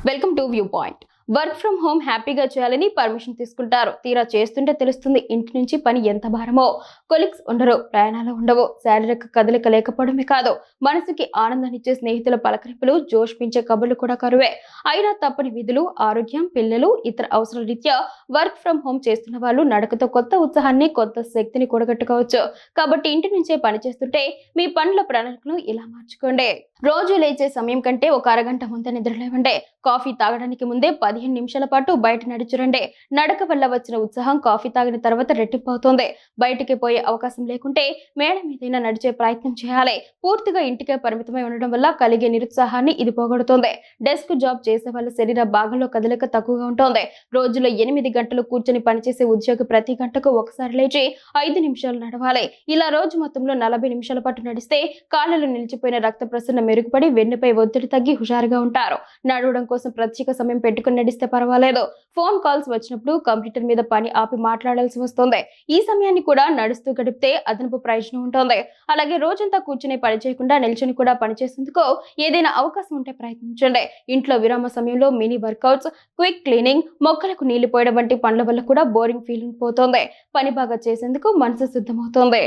Welcome to view point. Work from home హ్యాపీగా చేయాలని permission తీసుకుంటారు. తీరా చేస్తుంటే తెలుస్తుంది ఇంటి నుంచి పని ఎంత భారమో. కొలీగ్స్ ఉండరు, ప్రయాణాలు ఉండవు, శారీరక కదలిక లేకపోవడమే కాదు, మనసుకి ఆనందాన్ని ఇచ్చే స్నేహితుల పలకరింపులు, జోష్ పెంచే కబుర్లు కూడా కరువే. అయినా తప్పని విధులు, ఆరోగ్యం, పిల్లలు, ఇతర అవసరాల రీత్యా వర్క్ ఫ్రం హోమ్ చేస్తున్న వాళ్ళు నడకతో కొత్త ఉత్సాహాన్ని, కొత్త శక్తిని కూడగట్టుకోవచ్చు. కాబట్టి ఇంటి నుంచే పని చేస్తుంటే మీ పనుల ప్రణాళికను ఇలా మార్చుకోండి. రోజు లేచే సమయం కంటే ఒక అరగంట ముందే నిద్రలేవండి. కాఫీ తాగడానికి ముందే 15 నిమిషాల పాటు బయట నడిచిరండి. నడక వల్ల వచ్చిన ఉత్సాహం కాఫీ తాగిన తర్వాత రెట్టింపు అవుతుంది. బయటికి పోయే అవకాశం లేకుంటే మేడ మీదైనా నడిచే ప్రయత్నం చేయాలి. పూర్తిగా ఇంటికే పరిమితమై ఉండడం వల్ల కలిగే నిరుత్సాహాన్ని ఇది పోగొడుతుంది. డెస్క్ జాబ్ చేసే వాళ్ళ శరీర భాగంలో కదలిక తక్కువగా ఉంటుంది. రోజులో 8 గంటలు కూర్చొని పనిచేసే ఉద్యోగి ప్రతి గంటకు ఒకసారి లేచి 5 నిమిషాలు నడవాలి. ఇలా రోజు మొత్తంలో 40 నిమిషాల పాటు నడిస్తే కాళ్ళలో నిలిచిపోయిన రక్త ప్రసరణ మెరుగుపడి వెన్నుపై ఒత్తిడి తగ్గి హుషారుగా ఉంటారు. నడవడం కోసం ప్రత్యేక సమయం పెట్టుకుని నడిస్తే పర్వాలేదు. ఫోన్ కాల్స్ వచ్చినప్పుడు కంప్యూటర్ మీద పని ఆపి మాట్లాడాల్సి వస్తుంది. ఈ సమయాన్ని కూడా నడుస్తూ గడిపితే అదనపు ప్రయోజనం ఉంటుంది. అలాగే రోజంతా కూర్చుని పని చేయకుండా నిల్చొని కూడా పనిచేసేందుకు ఏదైనా అవకాశం ఉంటే ప్రయత్నించండి. ఇంట్లో విరామ సమయంలో మినీ వర్కౌట్స్, క్విక్ క్లీనింగ్, మొక్కలకు నీళ్లు పోయడం వంటి పనుల వల్ల కూడా బోరింగ్ ఫీలింగ్ పోతుంది. పని బాగా చేసేందుకు మనసు సిద్ధమవుతుంది.